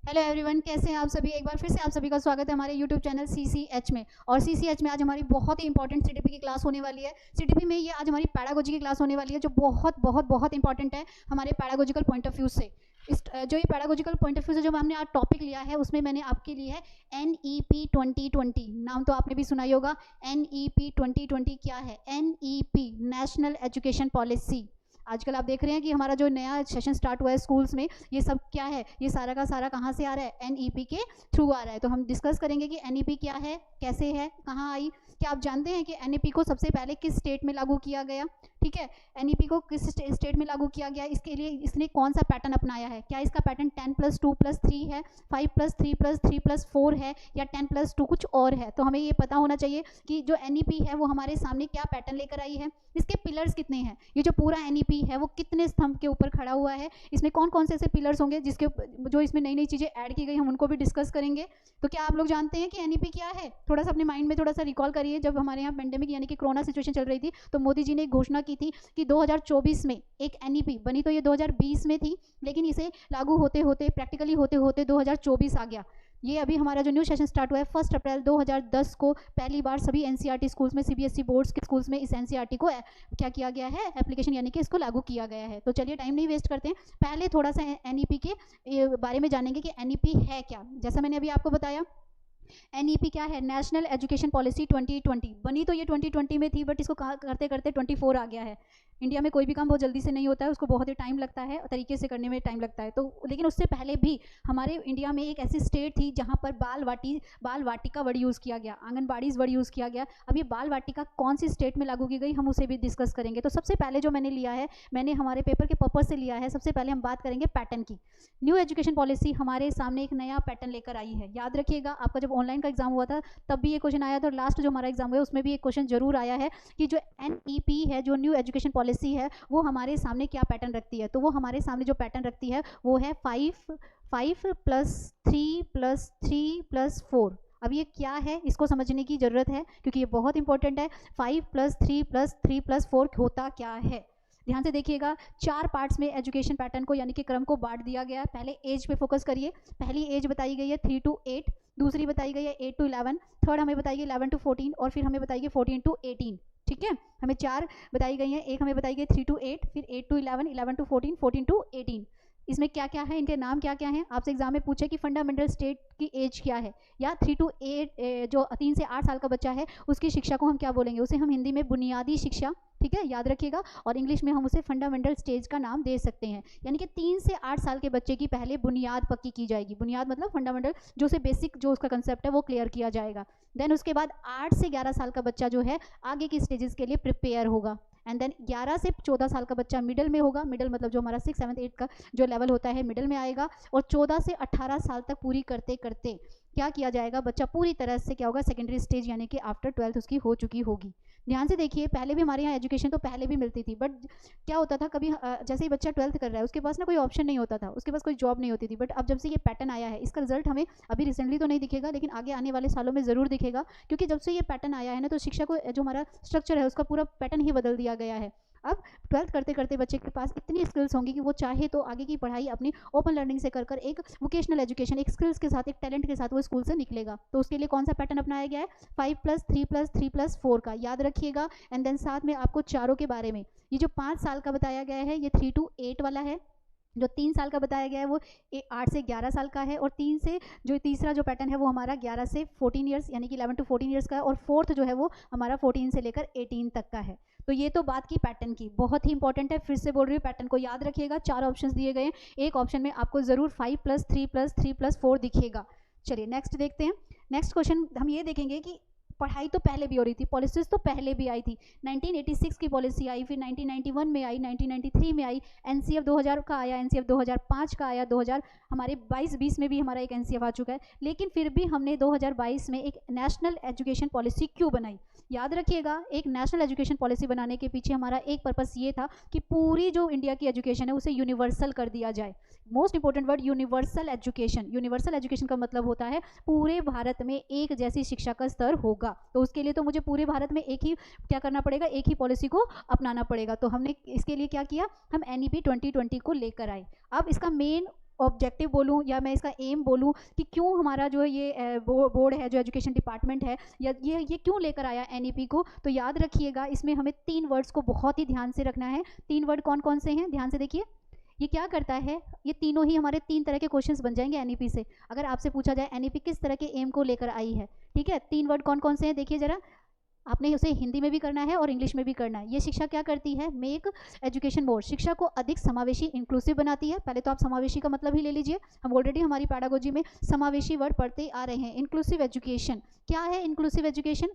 Hello everyone, कैसे हैं आप सभी। एक बार फिर से आप सभी का स्वागत है हमारे यूट्यूब चैनल सीसीएच में। और सीसीएच में आज हमारी बहुत ही इंपॉर्टेंट सीटीपी की क्लास होने वाली है। सीटीपी में ये आज हमारी पैडागोजी की क्लास होने वाली है, जो बहुत बहुत बहुत इंपॉर्टेंट है हमारे पैडागोजिकल पॉइंट ऑफ व्यू से। इस जो ये पैडागोजिकल पॉइंट ऑफ व्यू से जो हमने आज टॉपिक लिया है, उसमें मैंने आपके लिए है NEP 2020। नाम तो आपने भी सुना ही होगा। NEP 2020 क्या है? NEP national education policy. आजकल आप देख रहे हैं कि हमारा जो नया सेशन स्टार्ट हुआ है स्कूल्स में, ये सब क्या है, ये सारा का सारा कहाँ से आ रहा है? NEP के थ्रू आ रहा है। तो हम डिस्कस करेंगे कि NEP क्या है, कैसे है, कहाँ आई। क्या आप जानते हैं कि NEP को सबसे पहले किस स्टेट में लागू किया गया? ठीक है, NEP को किस स्टेट में लागू किया गया, इसके लिए इसने कौन सा पैटर्न अपनाया है? क्या इसका पैटर्न 10+2+3 है, 5+3+3+4 है, या 10+2 कुछ और है? तो हमें ये पता होना चाहिए कि जो NEP है वो हमारे सामने क्या पैटर्न लेकर आई है, इसके पिलर्स कितने हैं, ये जो पूरा NEP है वो कितने स्तंभ के ऊपर खड़ा हुआ है, इसमें कौन कौन से ऐसे पिलर्स होंगे जिसके जो इसमें नई नई चीज़ें ऐड की गई, हम उनको भी डिस्कस करेंगे। तो क्या आप लोग जानते हैं कि NEP क्या है? थोड़ा सा अपने माइंड में थोड़ा सा रिकॉल करिए। जब हमारे यहाँ पेंडेमिक यानी कि कोरोना सिचुएशन चल रही थी, तो मोदी जी ने एक घोषणा की थी कि 2024 में एक NEP बनी। तो ये 2020 में थी, लेकिन इसे लागू होते होते, प्रैक्टिकली होते होते 2024 आ गया। ये अभी हमारा जो न्यू सेशन स्टार्ट हुआ है 1 अप्रैल 2010 को पहली बार सभी NCERT स्कूल्स में, CBSE बोर्ड्स के स्कूल्स में इस NCERT को क्या किया गया है, एप्लीकेशन यानी कि इसको लागू किया गया है। तो चलिए टाइम नहीं वेस्ट करते हैं, पहले थोड़ा सा NEP के बारे में जानेंगे कि NEP है क्या। जैसा मैंने अभी आपको बताया, NEP क्या है? National education policy 2020। बनी तो ये 2020 में थी, बट इसको करते करते 24 आ गया है। इंडिया में कोई भी काम बहुत जल्दी से नहीं होता है, उसको बहुत ही टाइम लगता है, तरीके से करने में टाइम लगता है। तो लेकिन उससे पहले भी हमारे इंडिया में एक ऐसी स्टेट थी जहाँ पर बाल वाटिका वर्ड यूज़ किया गया, आंगनबाड़ीज वर्ड यूज़ किया गया। अब ये बाल वाटिका कौन सी स्टेट में लागू की गई, हम उसे भी डिस्कस करेंगे। तो सबसे पहले जो मैंने लिया है, मैंने हमारे पेपर के पर्पज से लिया है। सबसे पहले हम बात करेंगे पैटर्न की। न्यू एजुकेशन पॉलिसी हमारे सामने एक नया पैटर्न लेकर आई है। याद रखिएगा, आपका जब ऑनलाइन का एग्जाम हुआ था तब भी ये क्वेश्चन आया था, और लास्ट जो हमारा एग्जाम हुआ उसमें भी एक क्वेश्चन जरूर आया है कि जो NEP है, जो न्यू एजुकेशन पॉलिसी है, वो हमारे सामने क्या पैटर्न रखती है। तो वो हमारे सामने जो पैटर्न रखती है वो है 5+3+3+4। अब ये क्या है, इसको समझने की ज़रूरत है क्योंकि ये बहुत इंपॉर्टेंट है। 5+3+3+4 होता क्या है, ध्यान से देखिएगा। 4 पार्ट्स में एजुकेशन पैटर्न को यानी कि क्रम को बांट दिया गया है। पहले एज पे फोकस करिए। पहली एज बताई गई है 3 to 8, दूसरी बताई गई है 8 to 11, थर्ड हमें बताई गई 11 to 14, और फिर हमें बताई गई 14 to 18। ठीक है, हमें 4 बताई गई हैं। एक हमें बताई गई 3 to 8, फिर 8 to 11, 11 to 14, 14 to 18। इसमें क्या क्या है, इनके नाम क्या क्या हैं। आपसे एग्जाम में पूछे कि फंडामेंटल स्टेट की एज क्या है, या 3 to 8 जो 3 से 8 साल का बच्चा है उसकी शिक्षा को हम क्या बोलेंगे, उसे हम हिंदी में बुनियादी शिक्षा, ठीक है, याद रखिएगा, और इंग्लिश में हम उसे फंडामेंटल स्टेज का नाम दे सकते हैं। यानी कि 3 से 8 साल के बच्चे की पहले बुनियाद पक्की की जाएगी। बुनियाद मतलब फंडामेंटल, जो उसे बेसिक जो उसका कंसेप्ट है वो क्लियर किया जाएगा। देन उसके बाद 8 से 11 साल का बच्चा जो है आगे की स्टेजेस के लिए प्रिपेयर होगा। एंड देन 11 से 14 साल का बच्चा मिडिल में होगा। मिडिल मतलब जो हमारा 6, 7, 8 का जो लेवल होता है मिडिल में आएगा। और 14 से 18 साल तक पूरी करते करते क्या किया जाएगा, बच्चा पूरी तरह से क्या होगा, सेकेंडरी स्टेज यानी कि आफ्टर 12th उसकी हो चुकी होगी। ध्यान से देखिए, पहले भी हमारे यहाँ एजुकेशन तो पहले भी मिलती थी, बट क्या होता था, कभी जैसे ही बच्चा 12th कर रहा है उसके पास ना कोई ऑप्शन नहीं होता था, उसके पास कोई जॉब नहीं होती थी। बट अब जब से ये पैटर्न आया है, इसका रिजल्ट हमें अभी रिसेंटली तो नहीं दिखेगा, लेकिन आगे आने वाले सालों में ज़रूर दिखेगा। क्योंकि जब से ये पैटर्न आया है ना, तो शिक्षा को जो हमारा स्ट्रक्चर है उसका पूरा पैटर्न ही बदल दिया गया है। अब 12th करते करते बच्चे के पास इतनी स्किल्स होंगी कि वो चाहे तो आगे की पढ़ाई अपनी ओपन लर्निंग से कर कर एक वोकेशनल एजुकेशन, एक स्किल्स के साथ, एक टैलेंट के साथ वो स्कूल से निकलेगा। तो उसके लिए कौन सा पैटर्न अपनाया गया है? 5+3+3+4 का, याद रखिएगा। एंड देन साथ में आपको चारों के बारे में, ये जो 5 साल का बताया गया है ये 3 to 8 वाला है। जो 3 साल का बताया गया है वो 8 से 11 साल का है। और 3 से जो तीसरा जो पैटर्न है वो हमारा 11 से 14 ईयर्स यानी कि 11 to 14 ईयर्स का है। और फोर्थ जो है वो हमारा 14 से लेकर 18 तक का है। तो ये तो बात की पैटर्न की, बहुत ही इंपॉर्टेंट है। फिर से बोल रही हूँ, पैटर्न को याद रखिएगा। 4 ऑप्शंस दिए गए हैं, एक ऑप्शन में आपको जरूर 5+3+3+4 दिखेगा। चलिए नेक्स्ट देखते हैं। नेक्स्ट क्वेश्चन हम ये देखेंगे कि पढ़ाई तो पहले भी हो रही थी, पॉलिसीज तो पहले भी आई थी। 1986 की पॉलिसी आई, फिर 1991 में आई, 1993 में आई, NCF 2000 का आया, NCF 2005 का आया, 2000 हमारे 22-20 में भी हमारा एक NCF आ चुका है। लेकिन फिर भी हमने 2022 में एक नेशनल एजुकेशन पॉलिसी क्यों बनाई? याद रखिएगा, एक नेशनल एजुकेशन पॉलिसी बनाने के पीछे हमारा एक पर्पस ये था कि पूरी जो इंडिया की एजुकेशन है उसे यूनिवर्सल कर दिया जाए। Most important word universal education. Universal education का मतलब होता है पूरे भारत में एक जैसी शिक्षा का स्तर होगा। तो उसके लिए तो मुझे पूरे भारत में एक ही क्या करना पड़ेगा, एक ही पॉलिसी को अपनाना पड़ेगा। तो हमने इसके लिए क्या किया, हम NEP 2020 को लेकर आए। अब इसका मेन ऑब्जेक्टिव बोलूँ या मैं इसका एम बोलूँ कि क्यों हमारा जो ये बोर्ड है, जो एजुकेशन डिपार्टमेंट है, या ये क्यों लेकर आया एनईपी को, तो याद रखिएगा इसमें हमें 3 वर्ड्स को बहुत ही ध्यान से रखना है। 3 वर्ड कौन कौन से हैं, ध्यान से देखिए। ये क्या करता है, ये तीनों ही हमारे 3 तरह के क्वेश्चंस बन जाएंगे एनईपी से, अगर आपसे पूछा जाए एनईपी किस तरह के एम को लेकर आई है। ठीक है, 3 वर्ड कौन कौन से हैं, देखिए जरा। आपने उसे हिंदी में भी करना है और इंग्लिश में भी करना है। ये शिक्षा क्या करती है, मेक एजुकेशन मोर, शिक्षा को अधिक समावेशी इंक्लूसिव बनाती है। पहले तो आप समावेशी का मतलब ही ले लीजिए, हम ऑलरेडी हमारी पैडागोजी में समावेशी वर्ड पढ़ते आ रहे हैं। इंक्लूसिव एजुकेशन क्या है, इंक्लूसिव एजुकेशन,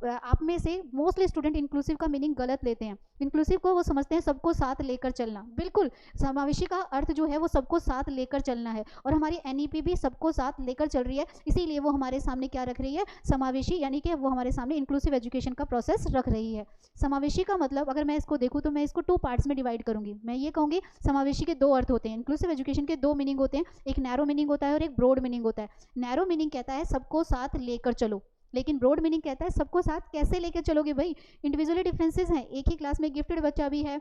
आप में से मोस्टली स्टूडेंट इंक्लूसिव का मीनिंग गलत लेते हैं। इंक्लूसिव को वो समझते हैं सबको साथ लेकर चलना, बिल्कुल समावेशी का अर्थ जो है वो सबको साथ लेकर चलना है, और हमारी एनईपी भी सबको साथ लेकर चल रही है, इसीलिए वो हमारे सामने क्या रख रही है, समावेशी, यानी कि वो हमारे सामने इंक्लूसिव एजुकेशन का प्रोसेस रख रही है। समावेशी का मतलब अगर मैं इसको देखूँ तो मैं इसको 2 पार्ट्स में डिवाइड करूंगी। मैं ये कहूँगी समावेशी के 2 अर्थ होते हैं, इंक्लूसिव एजुकेशन के 2 मीनिंग होते हैं, एक नैरो मीनिंग होता है और एक ब्रॉड मीनिंग होता है। नैरो मीनिंग कहता है सबको साथ लेकर चलो, लेकिन ब्रॉड मीनिंग कहता है सबको साथ कैसे लेकर चलोगे भाई, इंडिविजुअली डिफरेंसेस हैं, एक ही क्लास में गिफ्टेड बच्चा भी है,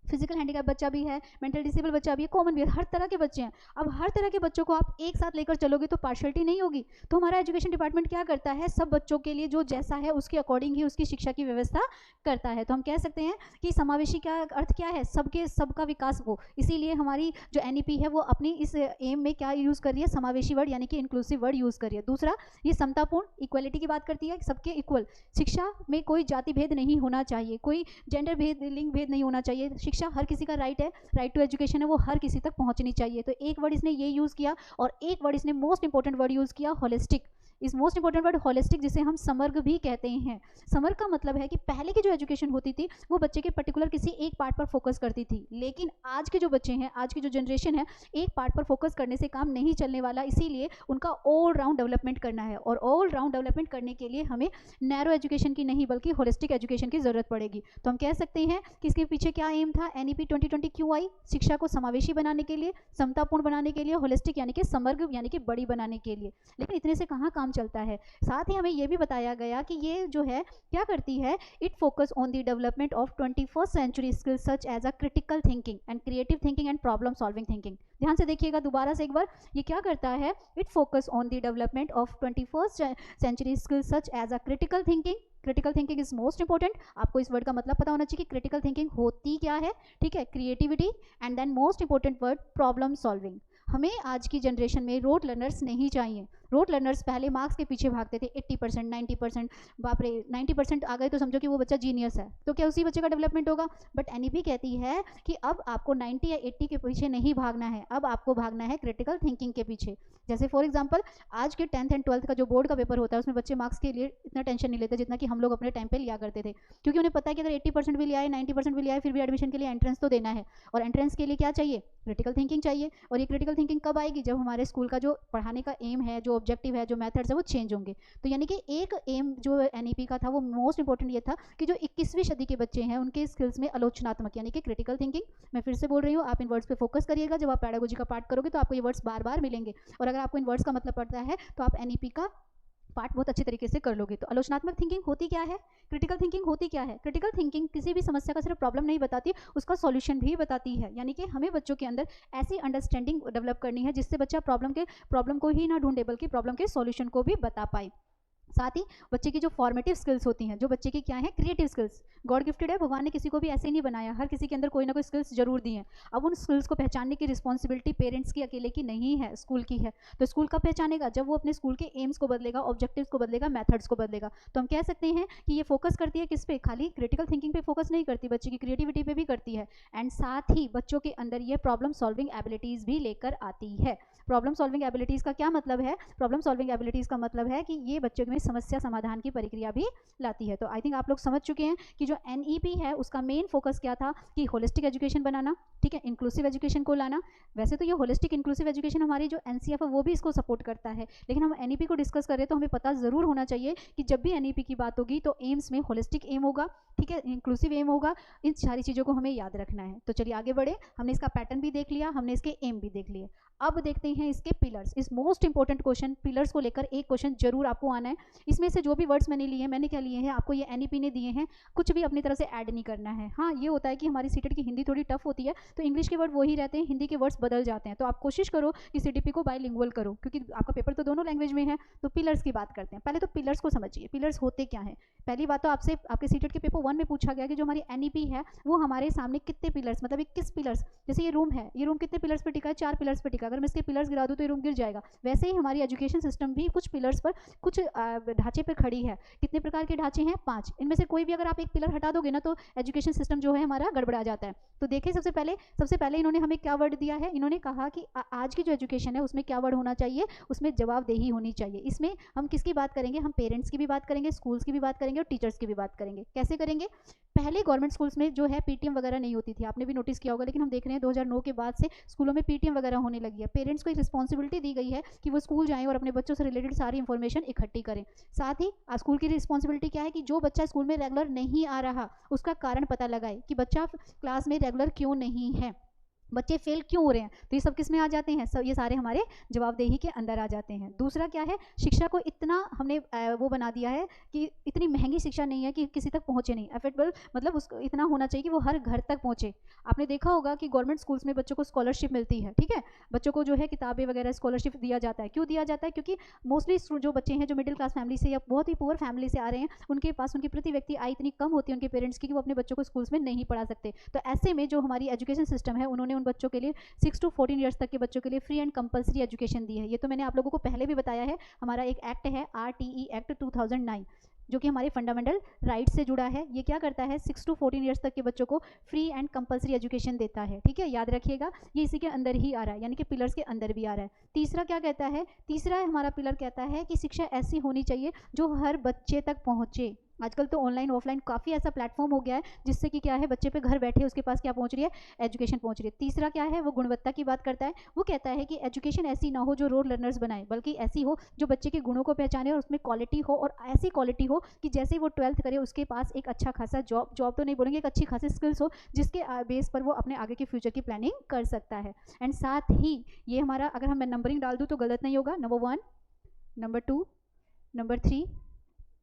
फिजिकल हैंडीकैप बच्चा भी है, मेंटल डिसेबल बच्चा भी है, कॉमन भी है, हर तरह के बच्चे हैं। अब हर तरह के बच्चों को आप एक साथ लेकर चलोगे तो पार्शियलिटी नहीं होगी। तो हमारा एजुकेशन डिपार्टमेंट क्या करता है, सब बच्चों के लिए जो जैसा है उसके अकॉर्डिंग ही उसकी शिक्षा की व्यवस्था करता है। तो हम कह सकते हैं कि समावेशी का अर्थ क्या है, सबका विकास हो। इसीलिए हमारी जो एनईपी है वो अपनी इस एम में क्या यूज़ कर रही है, समावेशी वर्ड यानी कि इंक्लूसिव वर्ड यूज़ कर रही है। दूसरा, ये समतापूर्ण इक्वलिटी की बात करती है, सबके इक्वल, शिक्षा में कोई जाति भेद नहीं होना चाहिए, कोई जेंडर भेद, लिंग भेद नहीं होना चाहिए, शिक्षा हर किसी का राइट है, राइट टू एजुकेशन है, वो हर किसी तक पहुंचनी चाहिए। तो एक वर्ड इसने ये यूज़ किया, और एक वर्ड इसने मोस्ट इंपॉर्टेंट वर्ड यूज़ किया, होलिस्टिक। इस मोस्ट इंपॉर्टेंट वर्ड होलिस्टिक, जिसे हम समग्र भी कहते हैं। समग्र का मतलब है कि पहले की जो एजुकेशन होती थी वो बच्चे के पर्टिकुलर किसी एक पार्ट पर फोकस करती थी, लेकिन आज के जो बच्चे हैं, आज की जो जनरेशन है, एक पार्ट पर फोकस करने से काम नहीं चलने वाला, इसीलिए उनका ऑल राउंड डेवलपमेंट करना है, और ऑल राउंड डेवलपमेंट करने के लिए हमें नैरो एजुकेशन की नहीं बल्कि होलिस्टिक एजुकेशन की जरूरत पड़ेगी। तो हम कह सकते हैं कि इसके पीछे क्या एम था, एनईपी 2020 क्यों आई, शिक्षा को समावेशी बनाने के लिए, समतापूर्ण बनाने के लिए, होलिस्टिक यानी कि समग्र यानी कि बड़ी बनाने के लिए। लेकिन इतने से कहाँ काम चलता है, साथ ही हमें यह भी बताया गया कि ये जो है क्या करती है, it focus on the development of 21st century skills such as a critical thinking and creative thinking and problem solving thinking. ध्यान से देखिएगा दोबारा से एक बार, ये क्या करता है, it focus on the development of 21st century skills such as a critical thinking. Critical thinking is most important, आपको इस वर्ड का मतलब पता होना चाहिए कि क्रिटिकल थिंकिंग होती क्या है, ठीक है, creativity, and then most important word problem solving. हमें आज की जनरेशन में रोड लर्नर्स नहीं चाहिए। रोड लर्नर्स पहले मार्क्स के पीछे भागते थे, 80%, 90%, बाप रे 90% आ गए तो समझो कि वो बच्चा जीनियस है, तो क्या उसी बच्चे का डेवलपमेंट होगा। बट एनईपी कहती है कि अब आपको 90 या 80 के पीछे नहीं भागना है, अब आपको भागना है क्रिटिकल थिंकिंग के पीछे। जैसे फॉर एग्जांपल आज के 10th एंड 12th का जो बोर्ड का पेपर होता है उसमें बच्चे मार्क्स के लिए इतना टेंशन नहीं लेते जितना कि हम लोग अपने टाइम पे लिया करते थे, क्योंकि उन्हें पता है कि अगर 80% भी लिया है, 90% भी लिया है, फिर भी एडमिशन के लिए एंट्रेंस तो देना है, और एंट्रेंस के लिए क्या चाहिए, क्रिटिकल थिंकिंग चाहिए। और ये क्रिटिकल थिंकिंग कब आएगी, जब हमारे स्कूल का जो पढ़ाने का एम है, जो ऑब्जेक्टिव है, जो मेथड्स है वो चेंज होंगे। तो यानी कि एक एम जो एनईपी का था वो मोस्ट इंपॉर्टेंट ये था कि जो 21वीं सदी के बच्चे हैं उनके स्किल्स में आलोचनात्मक यानी कि क्रिटिकल थिंकिंग। मैं फिर से बोल रही हूँ, आप इन वर्ड्स पे फोकस करिएगा, जब आप पैडागोजी का पार्ट करोगे तो आपको ये वर्ड्स बार बार मिलेंगे, और अगर आपको इन वर्ड्स का मतलब पड़ता है तो आप एनईपी का पार्ट बहुत अच्छे तरीके से कर लोगे। तो आलोचनात्मक थिंकिंग होती क्या है, क्रिटिकल थिंकिंग होती क्या है। क्रिटिकल थिंकिंग किसी भी समस्या का सिर्फ प्रॉब्लम नहीं बताती, उसका सॉल्यूशन भी बताती है। यानी कि हमें बच्चों के अंदर ऐसी अंडरस्टैंडिंग डेवलप करनी है जिससे बच्चा प्रॉब्लम को ही ना ढूंढे बल्कि प्रॉब्लम के सॉल्यूशन को भी बता पाए। साथ ही बच्चे की जो फॉर्मेटिव स्किल्स होती हैं, जो बच्चे की क्या है, क्रिएटिव स्किल्स, गॉड गिफ्टेड है, भगवान ने किसी को भी ऐसे नहीं बनाया, हर किसी के अंदर कोई ना कोई स्किल्स जरूर दी हैं। अब उन स्किल्स को पहचानने की रिस्पॉन्सिबिलिटी पेरेंट्स की अकेले की नहीं है, स्कूल की है। तो स्कूल कब पहचानेगा, जब वो अपने स्कूल के एम्स को बदलेगा, ऑब्जेक्टिव्स को बदलेगा, मेथड्स को बदलेगा। तो हम कह सकते हैं कि ये फोकस करती है किस पे, खाली क्रिटिकल थिंकिंग पे फोकस नहीं करती, बच्चे की क्रिएटिविटी पे भी करती है, एंड साथ ही बच्चों के अंदर ये प्रॉब्लम सॉल्विंग एबिलिटीज़ भी लेकर आती है। प्रॉब्लम सॉल्विंग एबिलिटीज़ का क्या मतलब है, प्रॉब्लम सॉल्विंग एबिलिटीज़ का मतलब है कि ये बच्चों में समस्या समाधान की प्रक्रिया भी लाती है। तो आई थिंक आप लोग समझ चुके हैं कि जो एनईपी है उसका मेन फोकस क्या था कि होलिस्टिक एजुकेशन बनाना, ठीक है, इंक्लूसिव एजुकेशन को लाना। वैसे तो ये होलिस्टिक इंक्लूसिव एजुकेशन हमारी जो एनसीएफ है वो भी इसको सपोर्ट करता है, लेकिन हम एनईपी को डिस्कस करें तो हमें पता ज़रूर होना चाहिए कि जब भी एनईपी की बात होगी तो एम्स में होलिस्टिक एम होगा, ठीक है, इंक्लूसिव एम होगा। इन सारी चीज़ों को हमें याद रखना है। तो चलिए आगे बढ़े, हमने इसका पैटर्न भी देख लिया, हमने इसके एम भी देख लिए। अब देखते हैं इसके पिलर्स। इस मोस्ट इंपॉर्टेंट क्वेश्चन, पिलर्स को लेकर एक क्वेश्चन जरूर आपको आना है। इसमें से जो भी वर्ड्स मैंने लिए हैं, मैंने क्या लिए हैं, आपको ये एनईपी ने दिए हैं, कुछ भी अपनी तरफ से ऐड नहीं करना है। हाँ, ये होता है कि हमारी सीटेट की हिंदी थोड़ी टफ होती है, तो इंग्लिश के वर्ड वही रहते हैं, हिंदी के वर्ड्स बदल जाते हैं। तो आप कोशिश करो कि सीटीपी को बाइलिंगुअल करो, क्योंकि आपका पेपर तो दोनों लैंग्वेज में है। तो पिलर्स की बात करते हैं। पहले तो पिलर्स को समझिए, पिलर्स होते क्या हैं। पहली बात तो आपसे आपके सीटेट के पेपर 1 में पूछा गया कि जो हमारी एनईपी है वो हमारे सामने कितने पिलर्स, मतलब 21 पिलर्स, जैसे ये रूम है, ये रूम कितने पिलर्स पे टिका है, 4 पिलर्स पे टिका। अगर मैं इसके पिलर्स गिरा दूं तो ये रूम गिर जाएगा। वैसे ही हमारी एजुकेशन सिस्टम भी कुछ पिलर्स पर, कुछ ढांचे पर खड़ी है। कितने प्रकार के ढांचे हैं? 5। इनमें से कोई भी अगर आप एक पिलर हटा दोगे ना तो एजुकेशन सिस्टम जो है हमारा गड़बड़ा जाता है। तो देखिए, सबसे पहले इन्होंने हमें क्या वर्ड दिया है, इन्होंने कहा कि आज की जो एजुकेशन है उसमें क्या वर्ड होना चाहिए, उसमें जवाबदेही होनी चाहिए। इसमें हम किसकी बात करेंगे? हम पेरेंट्स की भी बात करेंगे, स्कूल्स की भी बात करेंगे और टीचर्स की भी बात करेंगे। कैसे करेंगे? पहले गवर्नमेंट स्कूल्स में जो है पीटीएम वगैरह नहीं होती थी, आपने भी नोटिस किया होगा, लेकिन हम देख रहे हैं 2009 के बाद से स्कूलों में पीटीएम वगैरह होने लगी है। पेरेंट्स को एक रिस्पॉन्सिबिलिटी दी गई है कि वो स्कूल जाएं और अपने बच्चों से रिलेटेड सारी इंफॉर्मेशन इकट्ठी करें। साथ ही स्कूल की रिस्पॉन्सिबिलिटी क्या है कि जो बच्चा स्कूल में रेगुलर नहीं आ रहा उसका कारण पता लगाए कि बच्चा क्लास में रेगुलर क्यों नहीं है, बच्चे फेल क्यों हो रहे हैं। तो ये सब किस में आ जाते हैं? सब ये सारे हमारे जवाबदेही के अंदर आ जाते हैं। दूसरा क्या है? शिक्षा को इतना हमने वो बना दिया है कि इतनी महंगी शिक्षा नहीं है कि किसी तक पहुंचे नहीं, अफोर्डेबल, मतलब उसको इतना होना चाहिए कि वो हर घर तक पहुंचे। आपने देखा होगा कि गवर्नमेंट स्कूल्स में बच्चों को स्कॉलरशिप मिलती है, ठीक है, बच्चों को जो है किताबें वगैरह स्कॉलरशिप दिया जाता है। क्यों दिया जाता है? क्योंकि मोस्टली जो बच्चे हैं जो मिडिल क्लास फैमिली से या बहुत ही पुअर फैमिली से आ रहे हैं, उनके पास उनकी प्रति व्यक्ति आय इतनी कम होती है उनके पेरेंट्स की कि वो अपने बच्चों को स्कूल्स में नहीं पढ़ा सकते। तो ऐसे में जो हमारी एजुकेशन सिस्टम है, उन्होंने उन बच्चों के लिए 6 to 14 ईयर्स तक के बच्चों के लिए फ्री एंड कंपलसरी एजुकेशन दी है। ये तो मैंने आप लोगों को पहले भी बताया है। हमारा एक एक्ट है RTE एक्ट 2009, जो कि हमारे फंडामेंटल राइट से जुड़ा है। ये क्या करता है? 6 to 14 ईयर्स तक के बच्चों को फ्री एंड कंपलसरी एजुकेशन देता है, ठीक है, याद रखिएगा। ये इसी के अंदर ही आ रहा है, यानी कि पिलर्स के अंदर भी आ रहा है। तीसरा क्या कहता है? तीसरा हमारा पिलर कहता है कि शिक्षा ऐसी होनी चाहिए जो हर बच्चे तक पहुंचे। आजकल तो ऑनलाइन ऑफलाइन काफ़ी ऐसा प्लेटफॉर्म हो गया है जिससे कि क्या है, बच्चे पे घर बैठे उसके पास क्या पहुंच रही है? एजुकेशन पहुंच रही है। तीसरा क्या है? वो गुणवत्ता की बात करता है। वो कहता है कि एजुकेशन ऐसी ना हो जो रोल लर्नर्स बनाए, बल्कि ऐसी हो जो बच्चे के गुणों को पहचाने और उसमें क्वालिटी हो, और ऐसी क्वालिटी हो कि जैसे वो 12th करे उसके पास एक अच्छा खासा जॉब तो नहीं बोलेंगे, एक अच्छी खासी स्किल्स हो जिसके बेस पर वो अपने आगे के फ्यूचर की प्लानिंग कर सकता है। एंड साथ ही ये हमारा, अगर हम नंबरिंग डाल दूँ तो गलत नहीं होगा, number 1, number 2, number 3,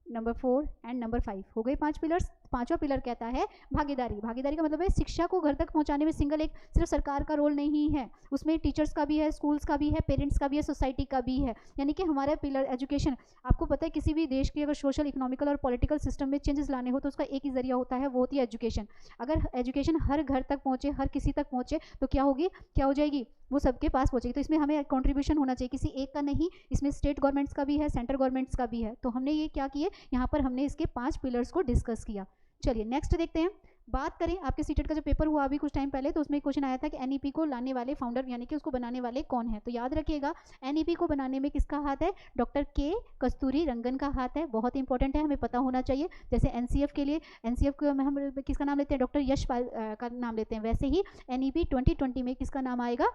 number 4 and number 5 हो गए 5 पिलर्स। पांचवा पिलर कहता है भागीदारी। भागीदारी का मतलब है शिक्षा को घर तक पहुंचाने में सिंगल एक सिर्फ सरकार का रोल नहीं है, उसमें टीचर्स का भी है, स्कूल्स का भी है, पेरेंट्स का भी है, सोसाइटी का भी है। यानी कि हमारा पिलर एजुकेशन, आपको पता है किसी भी देश की अगर सोशल, इकोनॉमिकल और पॉलिटिकल सिस्टम में चेंजेस लाने हो तो उसका एक ही जरिया होता है, वो होती है एजुकेशन। अगर एजुकेशन हर घर तक पहुंचे, हर किसी तक पहुंचे, तो क्या होगी, क्या हो जाएगी, वो सबके पास पहुंचेगी। तो इसमें हमें कंट्रीब्यूशन होना चाहिए, किसी एक का नहीं, इसमें स्टेट गवर्नमेंट्स का भी है, सेंट्रल गवर्नमेंट्स का भी है। तो हमने ये क्या किए, यहाँ पर हमने इसके 5 पिलर्स को डिस्कस किया। चलिए नेक्स्ट देखते हैं। बात करें आपके सीटेट का जो पेपर हुआ अभी कुछ टाइम पहले, तो उसमें क्वेश्चन आया था कि एनईपी को लाने वाले फाउंडर, यानी कि उसको बनाने वाले कौन है। तो याद रखिएगा, एनईपी को बनाने में किसका हाथ है? डॉक्टर के कस्तूरी रंगन का हाथ है। बहुत इंपॉर्टेंट है, हमें पता होना चाहिए। जैसे एनसीएफ के लिए, एनसीएफ को हम किसका नाम लेते हैं? डॉक्टर यशपाल का नाम लेते हैं। वैसे ही एनईपी 2020 में किसका नाम आएगा?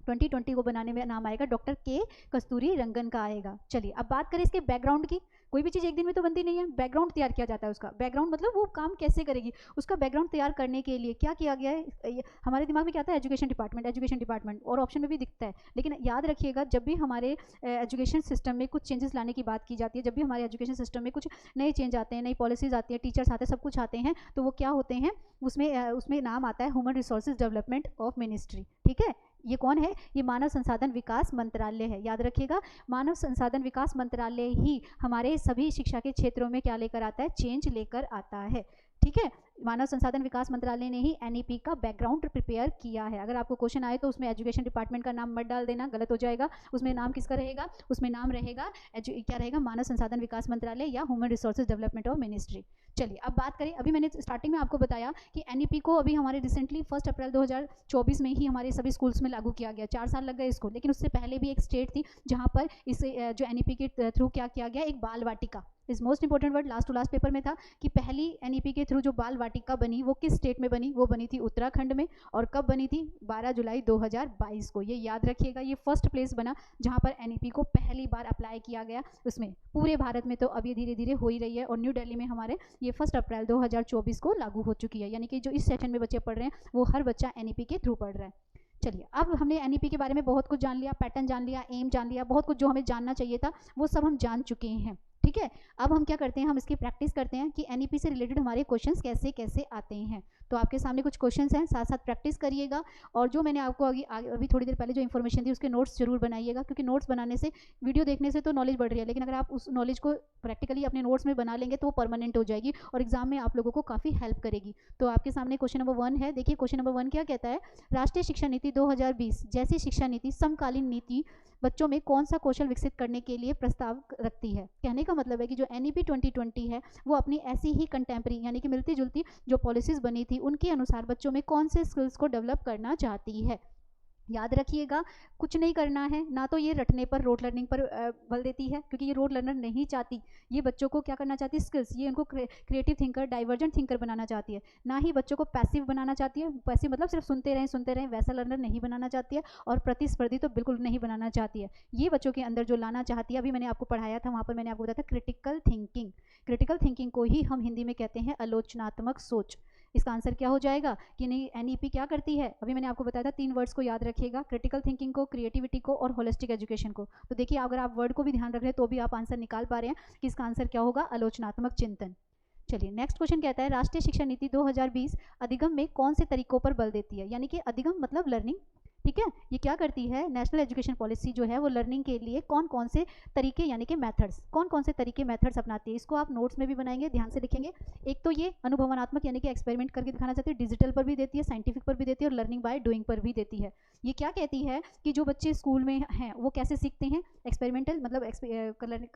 2020 को बनाने में नाम आएगा डॉक्टर के कस्तूरी रंगन का आएगा। चलिए अब बात करें इसके बैकग्राउंड की। कोई भी चीज़ एक दिन में तो बनती नहीं है, बैकग्राउंड तैयार किया जाता है उसका। बैकग्राउंड मतलब वो काम कैसे करेगी, उसका बैकग्राउंड तैयार करने के लिए क्या किया गया है। हमारे दिमाग में क्या आता है? एजुकेशन डिपार्टमेंट, एजुकेशन डिपार्टमेंट, और ऑप्शन में भी दिखता है। लेकिन याद रखिएगा, जब भी हमारे एजुकेशन सिस्टम में कुछ चेंजेस लाने की बात की जाती है, जब भी हमारे एजुकेशन सिस्टम में कुछ नए चेंज आते हैं, नई पॉलिसीज आती है, टीचर्स आते हैं, सब कुछ आते हैं, तो वो क्या होते हैं, उसमें नाम आता है human resources development of ministry. ठीक है, ये कौन है? ये मानव संसाधन विकास मंत्रालय है। याद रखिएगा, मानव संसाधन विकास मंत्रालय ही हमारे सभी शिक्षा के क्षेत्रों में क्या लेकर आता है? चेंज लेकर आता है। ठीक है, मानव संसाधन विकास मंत्रालय ने ही एनईपी का बैकग्राउंड प्रिपेयर किया है। अगर आपको क्वेश्चन आए तो उसमें एजुकेशन डिपार्टमेंट का नाम मत डाल देना, गलत हो जाएगा। उसमें नाम किसका रहेगा? उसमें नाम रहेगा क्या रहेगा? मानव संसाधन विकास मंत्रालय या human resources development of ministry. चलिए अब बात करें, अभी मैंने स्टार्टिंग में आपको बताया कि एनईपी को अभी हमारे रिसेंटली 1 अप्रैल 2024 में ही हमारे सभी स्कूल्स में लागू किया गया। 4 साल लग गए इसको, लेकिन उससे पहले भी एक स्टेट थी जहाँ पर इसे जो एनईपी के थ्रू क्या किया गया, एक बाल वाटिका, इस most important word last to last paper में था कि पहली एनईपी के थ्रू जो बाल वाटिका बनी वो किस स्टेट में बनी? वो बनी थी उत्तराखंड में। और कब बनी थी? 12 जुलाई 2022 को। ये याद रखिएगा, ये फर्स्ट प्लेस बना जहां पर एनईपी को पहली बार अप्लाई किया गया। उसमें पूरे भारत में तो अभी धीरे धीरे हो ही रही है, और न्यू दिल्ली में हमारे ये 1 अप्रैल 2024 को लागू हो चुकी है। यानी कि जो इस सेशन में बच्चे पढ़ रहे हैं वो हर बच्चा एनईपी के थ्रू पढ़ रहा है। चलिए, अब हमने एनईपी के बारे में बहुत कुछ जान लिया, पैटर्न जान लिया, एम जान लिया, बहुत कुछ जो हमें जानना चाहिए था वो सब हम जान चुके हैं। ठीक है, अब हम क्या करते हैं, हम इसकी प्रैक्टिस करते हैं कि एनईपी से रिलेटेड हमारे क्वेश्चंस कैसे कैसे आते हैं। तो आपके सामने कुछ क्वेश्चंस हैं, साथ साथ प्रैक्टिस करिएगा। और जो मैंने आपको अभी थोड़ी देर पहले जो इन्फॉर्मेशन दी उसके नोट्स जरूर बनाइएगा, क्योंकि नोट्स बनाने से, वीडियो देखने से तो नॉलेज बढ़ रही है, लेकिन अगर आप उस नॉलेज को प्रैक्टिकली अपने नोट्स में बना लेंगे तो वो परमानेंट हो जाएगी और एग्जाम में आप लोगों को काफ़ी हेल्प करेगी। तो आपके सामने क्वेश्चन नंबर 1 है। देखिए क्वेश्चन नंबर 1 क्या कहता है, राष्ट्रीय शिक्षा नीति 2020 जैसी शिक्षा नीति समकालीन नीति बच्चों में कौन सा कौशल विकसित करने के लिए प्रस्ताव रखती है। कहने का मतलब है कि जो एनईपी 2020 है वो अपनी ऐसी ही कंटेम्प्रेरी यानी कि मिलती जुलती जो पॉलिसीज बनी थी उनके अनुसार बच्चों में कौन से स्किल्स को डेवलप करना चाहती है। याद रखिएगा, कुछ नहीं करना है, ना तो ये रटने पर रोट लर्निंग पर बल देती है, क्योंकि ये रोट लर्नर नहीं चाहती, ये बच्चों को क्या करना चाहती है, स्किल्स, ये उनको क्रिएटिव थिंकर, डाइवर्जेंट थिंकर बनाना चाहती है। ना ही बच्चों को पैसिव बनाना चाहती है, पैसिव मतलब सिर्फ सुनते रहें वैसा लर्नर नहीं बनाना चाहती है, और प्रतिस्पर्धी तो बिल्कुल नहीं बनाना चाहती है। ये बच्चों के अंदर जो लाना चाहती है, अभी मैंने आपको पढ़ाया था, वहाँ पर मैंने आपको बताया था क्रिटिकल थिंकिंग। क्रिटिकल थिंकिंग को ही हम हिंदी में कहते हैं आलोचनात्मक सोच। इसका आंसर क्या हो जाएगा कि नहीं, एनईपी क्या करती है, अभी मैंने आपको बताया था, 3 वर्ड्स को याद रखिएगा, क्रिटिकल थिंकिंग को, क्रिएटिविटी को और होलिस्टिक एजुकेशन को। तो देखिए अगर आप वर्ड को भी ध्यान रख रहे हैं तो भी आप आंसर निकाल पा रहे हैं कि इसका आंसर क्या होगा, आलोचनात्मक चिंतन। चलिए नेक्स्ट क्वेश्चन कहता है, राष्ट्रीय शिक्षा नीति 2020 अधिगम में कौन से तरीकों पर बल देती है। यानी कि अधिगम मतलब लर्निंग, ठीक है, ये क्या करती है, नेशनल एजुकेशन पॉलिसी जो है वो लर्निंग के लिए कौन कौन से तरीके यानी कि मेथड्स, कौन कौन से तरीके मेथड्स अपनाती है। इसको आप नोट्स में भी बनाएंगे, ध्यान से लिखेंगे। एक तो ये अनुभवात्मक यानी कि एक्सपेरिमेंट करके दिखाना चाहती है, डिजिटल पर भी देती है, साइंटिफिक पर भी देती है और लर्निंग बाय डूइंग पर भी देती है। ये क्या कहती है कि जो बच्चे स्कूल में हैं वो कैसे सीखते हैं, एक्सपेरिमेंटल मतलब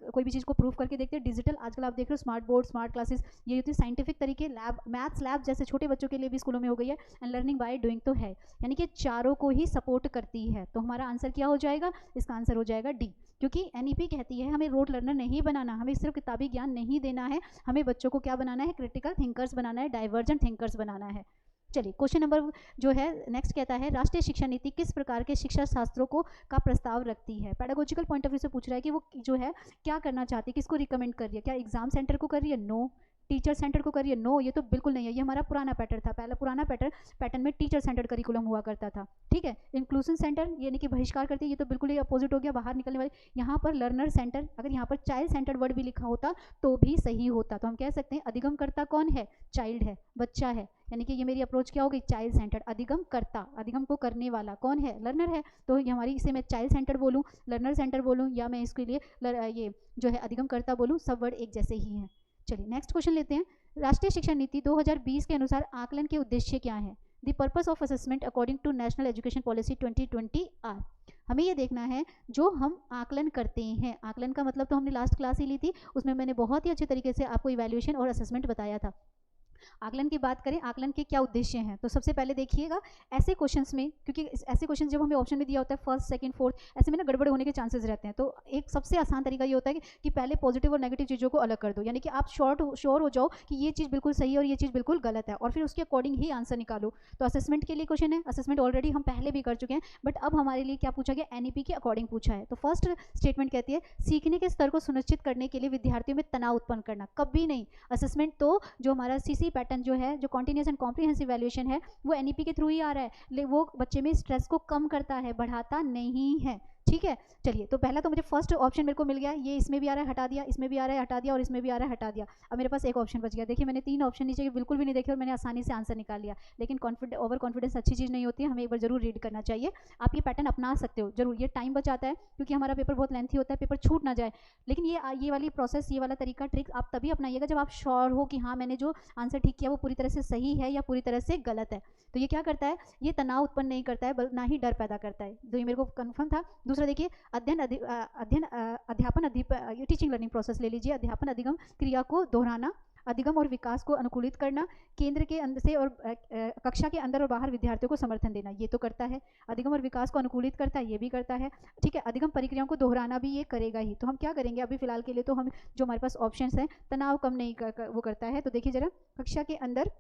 कोई भी चीज़ को प्रूव करके देखते हैं, डिजिटल आजकल आप देख रहे हो स्मार्ट बोर्ड, स्मार्ट क्लासेस, ये होती है साइंटिफिक तरीके, लैब, मैथ्स लैब जैसे छोटे बच्चों के लिए भी स्कूलों में हो गई है, एंड लर्निंग बाय डूइंग तो है, यानी कि चारों को ही सपोर्ट करती है। तो हमारा आंसर क्या हो जाएगा, इसका आंसर हो जाएगा डी, क्योंकि एनईपी कहती है हमें रोट लर्नर नहीं बनाना, हमें सिर्फ किताबी ज्ञान नहीं देना है, हमें बच्चों को क्या बनाना है, क्रिटिकल थिंकर्स बनाना है, डाइवर्जेंट थिंकर्स बनाना है। चलिए क्वेश्चन नंबर जो है नेक्स्ट कहता है, राष्ट्रीय शिक्षा नीति किस प्रकार के शिक्षा शास्त्रों को का प्रस्ताव रखती है। पेडागोजिकल पॉइंट ऑफ व्यू से पूछ रहा है कि वो जो है क्या करना चाहती है, किसको रिकमेंड कर रही है, क्या एग्जाम सेंटर को कर रही है, नो, टीचर सेंटर को कर रही है, नो, ये तो बिल्कुल नहीं है, ये हमारा पुराना पैटर्न था, पहला पुराना पैटर्न में टीचर सेंटर करिकुलम हुआ करता था। ठीक है, इंक्लूसिव सेंटर यानी कि बहिष्कार करती है, ये तो बिल्कुल ही अपोजिट हो गया, बाहर निकलने वाले। यहाँ पर लर्नर सेंटर, अगर यहाँ पर चाइल्ड सेंटर वर्ड भी लिखा होता तो भी सही होता। तो हम कह सकते हैं अधिगम करता कौन है, चाइल्ड है, बच्चा है, यानी कि ये मेरी अप्रोच क्या होगी, चाइल्ड सेंटर। अधिगम करता, अधिगम को करने वाला कौन है, लर्नर है, तो हमारी इसे मैं चाइल्ड सेंटर बोलूँ, लर्नर सेंटर बोलूँ, या मैं इसके लिए ये जो है अधिगम करता बोलूँ, सब वर्ड एक जैसे ही हैं। चलिए नेक्स्ट क्वेश्चन लेते हैं, राष्ट्रीय शिक्षा नीति 2020 के अनुसार आकलन के उद्देश्य क्या है। The purpose of assessment according to national education policy 2020 are. हमें ये देखना है जो हम आकलन करते हैं, आकलन का मतलब तो हमने लास्ट क्लास ही ली थी, उसमें मैंने बहुत ही अच्छे तरीके से आपको इवैल्यूएशन और असेसमेंट बताया था। आकलन की बात करें, आकलन के क्या उद्देश्य हैं, तो सबसे पहले देखिएगा ऐसे क्वेश्चंस में, क्योंकि ऐसे क्वेश्चन जब हमें ऑप्शन में दिया होता है फर्स्ट सेकंड फोर्थ, ऐसे में ना गड़बड़ होने के चांसेस रहते हैं। तो एक सबसे आसान तरीका ये होता है कि पहले पॉजिटिव और नेगेटिव चीज़ों को अलग कर दो, यानी कि आप श्योर हो जाओ कि ये चीज़ बिल्कुल सही है और ये चीज़ बिल्कुल गलत है, और फिर उसके अकॉर्डिंग ही आंसर निकालो। तो असेसमेंट के लिए क्वेश्चन है, असेसमेंट ऑलरेडी हम पहले भी कर चुके हैं, बट अब हमारे लिए क्या पूछा गया, एनईपी के अकॉर्डिंग पूछा है। तो फर्स्ट स्टेटमेंट कहती है सीखने के स्तर को सुनिश्चित करने के लिए विद्यार्थियों में तनाव उत्पन्न करना, कभी नहीं। असेसमेंट तो जो हमारा सीसी पैटर्न जो है, जो कॉन्टिन्यूस एंड कॉम्प्रिहेंसिव वैल्यूएशन है, वो एनईपी के थ्रू ही आ रहा है, वो बच्चे में स्ट्रेस को कम करता है, बढ़ाता नहीं है। ठीक है, चलिए तो पहला तो मुझे फर्स्ट ऑप्शन मेरे को मिल गया, ये इसमें भी आ रहा है हटा दिया, इसमें भी आ रहा है हटा दिया, और इसमें भी आ रहा है हटा दिया। अब मेरे पास एक ऑप्शन बच गया। देखिए मैंने 3 ऑप्शन नीचे बिल्कुल भी नहीं देखे और मैंने आसानी से आंसर निकाल लिया, लेकिन ओवर कॉन्फिडेंस अच्छी चीज़ नहीं होती है, हमें एक बार जरूर रीड करना चाहिए। आप ये पैटर्न अपना सकते हो जरूर, ये टाइम बचाता है क्योंकि हमारा पेपर बहुत लेंथी होता है, पेपर छूट ना जाए। लेकिन ये वाली प्रोसेस, ये वाला तरीका, ट्रिक आप तभी अपनाइएगा जब आप श्योर हो कि हाँ मैंने जो आंसर ठीक किया वो पूरी तरह से सही है या पूरी तरह से गलत है। तो ये क्या करता है, ये तनाव उत्पन्न नहीं करता है, ना ही डर पैदा करता है, तो ये मेरे को कन्फर्म था। दूसरा देखिए अध्यापन टीचिंग लर्निंग प्रोसेस ले लीजिए, अध्यापन अधिगम क्रिया को दोहराना, अधिगम और विकास को अनुकूलित करना, केंद्र के अंदर से और कक्षा के अंदर और बाहर विद्यार्थियों को समर्थन देना, ये तो करता है। अधिगम और विकास को अनुकूलित करता है, ये भी करता है। ठीक है, अधिगम प्रक्रियाओं को दोहराना भी ये करेगा ही। तो हम क्या करेंगे अभी फिलहाल के लिए, तो हम जो हमारे पास ऑप्शंस हैं, तनाव कम नहीं वो करता है। तो देखिए जरा, कक्षा के अंदर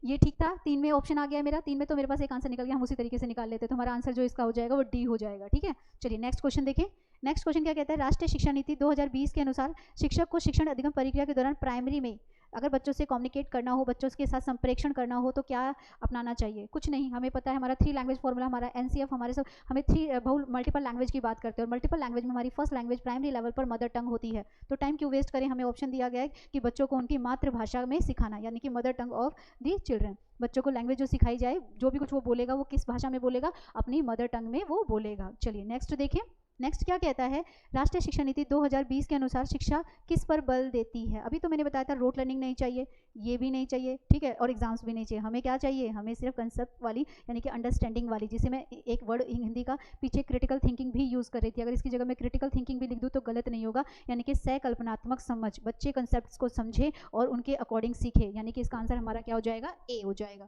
ये ठीक था, 3 में ऑप्शन आ गया है मेरा, 3 में तो मेरे पास एक आंसर निकल गया, हम उसी तरीके से निकाल लेते हैं। तो हमारा आंसर जो इसका हो जाएगा वो डी हो जाएगा। ठीक है, चलिए नेक्स्ट क्वेश्चन देखें। नेक्स्ट क्वेश्चन क्या कहता है, राष्ट्रीय शिक्षा नीति 2020 के अनुसार शिक्षक को शिक्षण अधिगम प्रक्रिया के दौरान प्राइमरी में अगर बच्चों से कम्युनिकेट करना हो, बच्चों के साथ संप्रेषण करना हो तो क्या अपनाना चाहिए? कुछ नहीं, हमें पता है हमारा 3 लैंग्वेज फॉर्मूला, हमारा एनसीएफ, हमारे सब हमें 3 बहु मल्टीपल लैंग्वेज की बात करते हैं और मल्टीपल लैंग्वेज में हमारी फर्स्ट लैंग्वेज प्राइमरी लेवल पर मदर टंग होती है। तो टाइम क्यों वेस्ट करें? हमें ऑप्शन दिया गया है कि बच्चों को उनकी मातृभाषा में सिखाना, यानी कि mother tongue of the children. बच्चों को लैंग्वेज जो सिखाई जाए, जो भी कुछ वो बोलेगा वो किस भाषा में बोलेगा? अपनी मदर टंग में वो बोलेगा। चलिए नेक्स्ट देखें। नेक्स्ट क्या कहता है? राष्ट्रीय शिक्षा नीति 2020 के अनुसार शिक्षा किस पर बल देती है? अभी तो मैंने बताया था रोट लर्निंग नहीं चाहिए, ये भी नहीं चाहिए, ठीक है, और एग्जाम्स भी नहीं चाहिए। हमें क्या चाहिए? हमें सिर्फ कंसेप्ट वाली, यानी कि अंडरस्टैंडिंग वाली, जिसे मैं एक वर्ड हिंदी का पीछे क्रिटिकल थिंकिंग भी यूज़ कर रही थी। अगर इसकी जगह मैं क्रिटिकल थिंकिंग भी लिख दूँ तो गलत नहीं होगा, यानी कि सहकल्पनात्मक समझ, बच्चे कंसेप्ट को समझे और उनके अकॉर्डिंग सीखे, यानी कि इसका आंसर हमारा क्या हो जाएगा? ए हो जाएगा।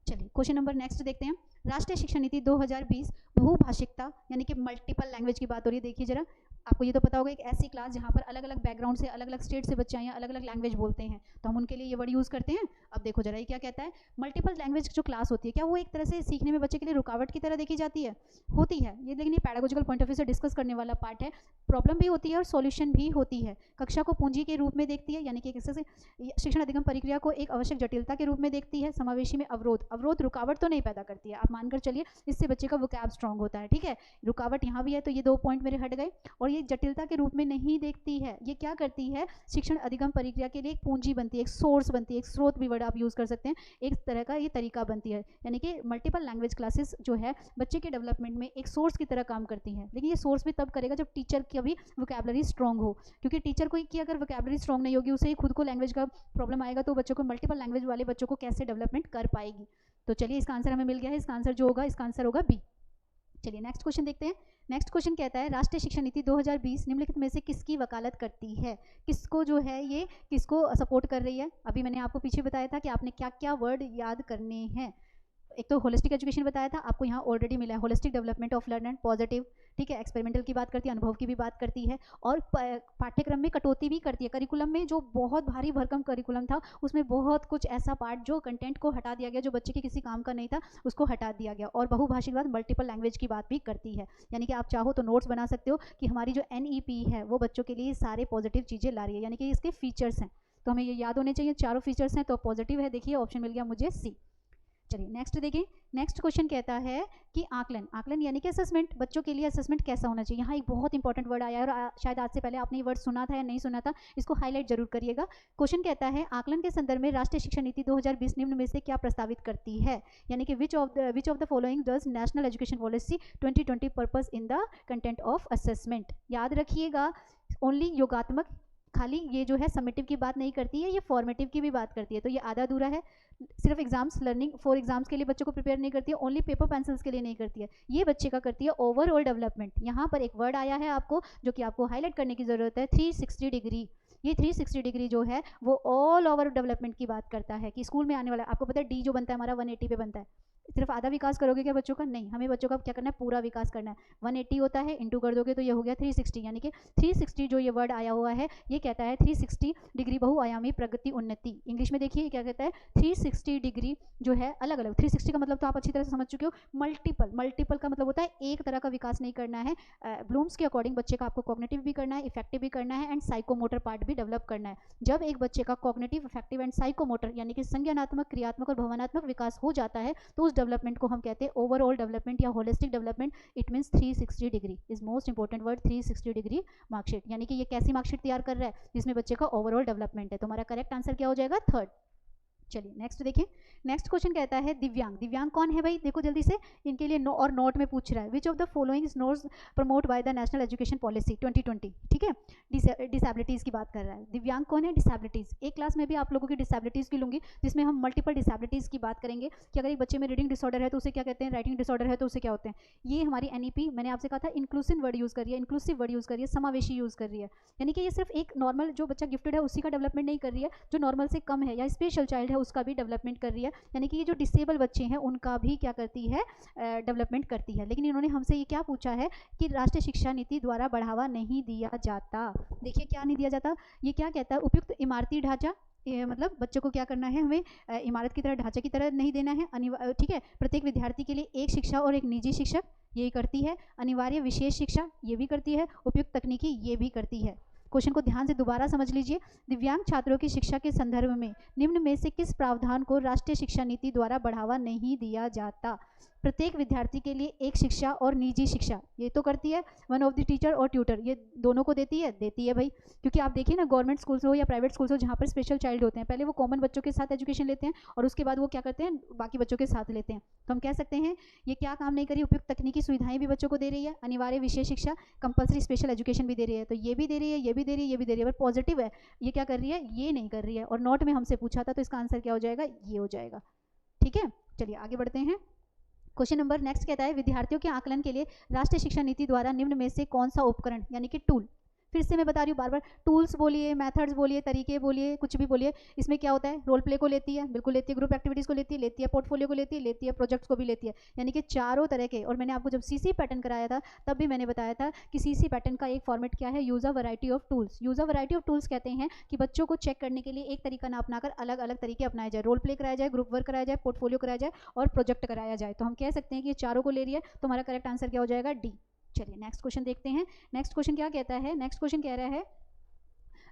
चलिए क्वेश्चन नंबर नेक्स्ट देखते हैं। राष्ट्रीय शिक्षा नीति 2020 बहुभाषिकता, यानी कि मल्टीपल लैंग्वेज की बात हो रही है। देखिए जरा, आपको ये तो पता होगा एक ऐसी क्लास जहाँ पर अलग अलग बैकग्राउंड से, अलग अलग स्टेट से बच्चे आए हैं, अलग अलग लैंग्वेज बोलते हैं, तो हम उनके लिए ये वर्ड यूज़ करते हैं। अब देखो जरा ये क्या कहता है? मल्टीपल लैंग्वेज जो क्लास होती है, क्या वो एक तरह से सीखने में बच्चे के लिए रुकावट की तरह देखी जाती है? होती है ये, लेकिन ये पैडागोजिकल पॉइंट ऑफ व्यू से डिस्कस करने वाला पार्ट है। प्रॉब्लम भी होती है और सॉल्यूशन भी होती है। कक्षा को पूंजी के रूप में देखती है, यानी कि किसी से शिक्षण अधिगम प्रक्रिया को एक आवश्यक जटिलता के रूप में देखती है। समावेशी में अवरोध, अवरोध रुकावट तो नहीं पैदा करती है, आप मानकर चलिए, इससे बच्चे का वोकैब स्ट्रांग होता है, ठीक है। रुकावट यहाँ भी है, तो ये 2 पॉइंट मेरे हट गए। और ये जटिलता के रूप में नहीं देखती है, ये क्या करती है? शिक्षण अधिगम प्रक्रिया के लिए एक पूंजी बनती है, एक सोर्स बनती है, एक स्रोत भी वर्ड आप यूज़ कर सकते हैं, एक तरह का ये तरीका बनती है। यानी कि मल्टीपल लैंग्वेज क्लासेस जो है बच्चे के डेवलपमेंट में एक सोर्स की तरह काम करती हैं। लेकिन ये सोर्स भी तब करेगा जब टीचर की भी वोकैबुलरी स्ट्रॉन्ग हो, क्योंकि टीचर को की अगर वोकैबुलरी स्ट्रॉन्ग नहीं होगी, उसे ही खुद को लैंग्वेज का प्रॉब्लम आएगा, तो बच्चों को मल्टीपल लैंग्वेज वाले बच्चों को कैसे डेवलपमेंट कर पाएगी? तो चलिए इसका आंसर हमें मिल गया है। इसका आंसर जो होगा, इसका आंसर होगा बी। चलिए नेक्स्ट क्वेश्चन देखते हैं। नेक्स्ट क्वेश्चन कहता है राष्ट्रीय शिक्षा नीति 2020 निम्नलिखित में से किसकी वकालत करती है? किसको जो है ये किसको सपोर्ट कर रही है? अभी मैंने आपको पीछे बताया था कि आपने क्या क्या वर्ड याद करने हैं। एक तो होलिस्टिक एजुकेशन बताया था, आपको यहाँ ऑलरेडी मिला है holistic development of learner, positive, ठीक है, एक्सपेरिमेंटल की बात करती है, अनुभव की भी बात करती है, और पाठ्यक्रम में कटौती भी करती है। करिकुलम में जो बहुत भारी भरकम करिकुलम था, उसमें बहुत कुछ ऐसा पार्ट जो कंटेंट को हटा दिया गया, जो बच्चे के किसी काम का नहीं था, उसको हटा दिया गया। और बहुभाषिक के बाद मल्टीपल लैंग्वेज की बात भी करती है। यानी कि आप चाहो तो नोट्स बना सकते हो कि हमारी जो NEP है वो बच्चों के लिए सारे पॉजिटिव चीज़ें ला रही है, यानी कि इसके फीचर्स हैं, तो हमें ये याद होने चाहिए। चारों फीचर्स हैं तो पॉजिटिव है। देखिए ऑप्शन मिल गया मुझे सी। चलिए नेक्स्ट देखिए। नेक्स्ट क्वेश्चन कहता है कि आकलन, आकलन यानी कि असेसमेंट, बच्चों के लिए असेसमेंट कैसा होना चाहिए? यहाँ एक बहुत इंपॉर्टेंट वर्ड आया है और शायद आज से पहले आपने ये वर्ड सुना था या नहीं सुना था, इसको हाईलाइट जरूर करिएगा। क्वेश्चन कहता है आकलन के संदर्भ में राष्ट्रीय शिक्षा नीति 2020 निम्न में से क्या प्रस्तावित करती है? यानी कि which of the following does national education policy 2020 purpose in the content of assessment? याद रखिएगा, ओनली योगात्मक, खाली ये जो है समेटिव की बात नहीं करती है, ये फॉर्मेटिव की भी बात करती है। तो ये आधा अधूरा है। सिर्फ एग्जाम्स, लर्निंग फॉर एग्जाम्स के लिए बच्चों को प्रिपेयर नहीं करती है, ओनली पेपर पेंसिल्स के लिए नहीं करती है, ये बच्चे का करती है ओवरऑल डेवलपमेंट। यहाँ पर एक वर्ड आया है आपको जो कि आपको हाईलाइट करने की ज़रूरत है, 360 डिग्री। ये 360 डिग्री जो है वो ऑल ओवर डेवलपमेंट की बात करता है कि स्कूल में आने वाला, आपको पता है डी जो बनता है हमारा 180 पे बनता है। सिर्फ आधा विकास करोगे क्या बच्चों का? नहीं, हमें बच्चों का क्या करना है? पूरा विकास करना है। 180 होता है, इंटू कर दोगे तो ये हो गया 360, यानी कि 360 जो ये वर्ड आया हुआ है ये कहता है 360 डिग्री बहुआयामी प्रगति उन्नति। इंग्लिश में देखिए क्या कहता है, 360 डिग्री जो है अलग अलग। 360 का मतलब तो आप अच्छी तरह से समझ चुके हो, मल्टीपल। मल्टीपल का मतलब होता है एक तरह का विकास नहीं करना है, ब्लूम्स के अकॉर्डिंग बच्चे का आपको कॉग्निटिव भी करना है, इफेक्टिव भी करना है, एंड साइकोमोटर पार्ट भी डेवलप करना है। जब एक बच्चे का कॉग्निटिव, इफेक्टिव एंड साइकोमोटर यानी कि संज्ञानात्मक, क्रियात्मक और भावनात्मक विकास हो जाता है तो उस डेवलपमेंट को हम कहते हैं ओवरऑल डेवलपमेंट या holistic development. It means 360 degree is most important word, 360 degree marksheet. यानी कि ये कैसी मार्कशीट तैयार कर रहा है? जिसमें बच्चे का ओवरऑल डेवलपमेंट है। तो हमारा करेक्ट आंसर क्या हो जाएगा? थर्ड। चलिए नेक्स्ट देखिए। नेक्स्ट क्वेश्चन कहता है दिव्यांग, दिव्यांग कौन है भाई? देखो जल्दी से, इनके लिए नो और नोट में पूछ रहा है, which of the following notes promote by the national education policy 2020, ठीक है। डिसेबिलिटीज़ की बात कर रहा है। दिव्यांग कौन है? डिसेबिलिटीज़। एक क्लास में भी आप लोगों की डिसेबिलिटीज़ की लूँगी, जिसमें हम मल्टीपल डिसेबिलिटीज़ की बात करेंगे कि अगर एक बच्चे में रीडिंग डिसऑर्डर है तो उसे क्या कहते हैं, राइटिंग डिसऑर्डर है तो उसे क्या होते हैं। ये हमारी NEP, मैंने आपसे कहा था इंक्लूसिव वर्ड यूज़ करिए, इंक्लूसिव वर्ड यूज़ करिए, समावेशी यूज़ कर रही है। यानी कि ये सिर्फ एक नॉर्मल जो बच्चा गिफ्टेड है उसी का डेवलपमेंट नहीं कर रही है, जो नॉर्मल से कम है या स्पेशल चाइल्ड है उसका भी डेवलपमेंट कर रही है। यानी कि ये जो डिसेबल बच्चे हैं उनका भी क्या करती है, डेवलपमेंट करती है। लेकिन इन्होंने हमसे ये क्या पूछा है कि राष्ट्रीय शिक्षा नीति द्वारा बढ़ावा नहीं दिया जाता। देखिए क्या नहीं दिया जाता, ये क्या कहता है, उपयुक्त इमारती ढांचा, मतलब बच्चों को क्या करना है, हमें इमारत की तरह, ढांचे की तरह नहीं देना है, ठीक है। प्रत्येक विद्यार्थी के लिए एक शिक्षा और एक निजी शिक्षक, ये करती है। अनिवार्य विशेष शिक्षा, ये भी करती है। उपयुक्त तकनीकी, ये भी करती है। क्वेश्चन को ध्यान से दोबारा समझ लीजिए। दिव्यांग छात्रों की शिक्षा के संदर्भ में निम्न में से किस प्रावधान को राष्ट्रीय शिक्षा नीति द्वारा बढ़ावा नहीं दिया जाता? प्रत्येक विद्यार्थी के लिए एक शिक्षा और निजी शिक्षा, ये तो करती है वन ऑफ द टीचर और ट्यूटर, ये दोनों को देती है भाई। क्योंकि आप देखिए ना, गवर्नमेंट स्कूल्स हो या प्राइवेट स्कूल्स हो जहाँ पर स्पेशल चाइल्ड होते हैं, पहले वो कॉमन बच्चों के साथ एजुकेशन लेते हैं और उसके बाद वो क्या करते हैं, बाकी बच्चों के साथ लेते हैं। तो हम कह सकते हैं ये क्या काम नहीं करी, उपयुक्त तकनीकी सुविधाएं भी बच्चों को दे रही है, अनिवार्य विशेष शिक्षा, कंपलसरी स्पेशल एजुकेशन भी दे रही है। तो ये भी दे रही है, ये भी दे रही है, ये भी दे रही है, बट पॉजिटिव है, ये क्या कर रही है, ये नहीं कर रही है। और नोट में हमसे पूछा था, तो इसका आंसर क्या हो जाएगा, ये हो जाएगा। ठीक है, चलिए आगे बढ़ते हैं। क्वेश्चन नंबर नेक्स्ट कहता है, विद्यार्थियों के आकलन के लिए राष्ट्रीय शिक्षा नीति द्वारा निम्न में से कौन सा उपकरण यानी कि टूल, फिर से मैं बता रही हूँ बार बार, टूल्स बोलिए, मेथड्स बोलिए, तरीके बोलिए, कुछ भी बोलिए, इसमें क्या होता है, रोल प्ले को लेती है, बिल्कुल लेती है, ग्रुप एक्टिविटीज़ को लेती है, पोर्टफोलियो को लेती है, प्रोजेक्ट्स को भी लेती है, यानी कि चारों तरह के। और मैंने आपको जब सीसी पैटर्न कराया था तब भी मैंने बताया था कि सीसी पैटर्न का एक फॉर्मेट क्या है, use a variety of tools. Use a variety of tools कहते हैं कि बच्चों को चेक करने के लिए एक तरीका ना अपनाकर अलग अलग तरीके अपनाए जाए, रोल प्ले कराया जाए, ग्रुप वर्क कराया जाए, पोर्टफोलियो कराया जाए और प्रोजेक्ट कराया जाए। तो हम कह सकते हैं कि ये चारों को ले रही है, तो हमारा करेक्ट आंसर क्या हो जाएगा, डी। चलिए नेक्स्ट क्वेश्चन देखते हैं। नेक्स्ट क्वेश्चन क्या कहता है, नेक्स्ट क्वेश्चन कह रहा है,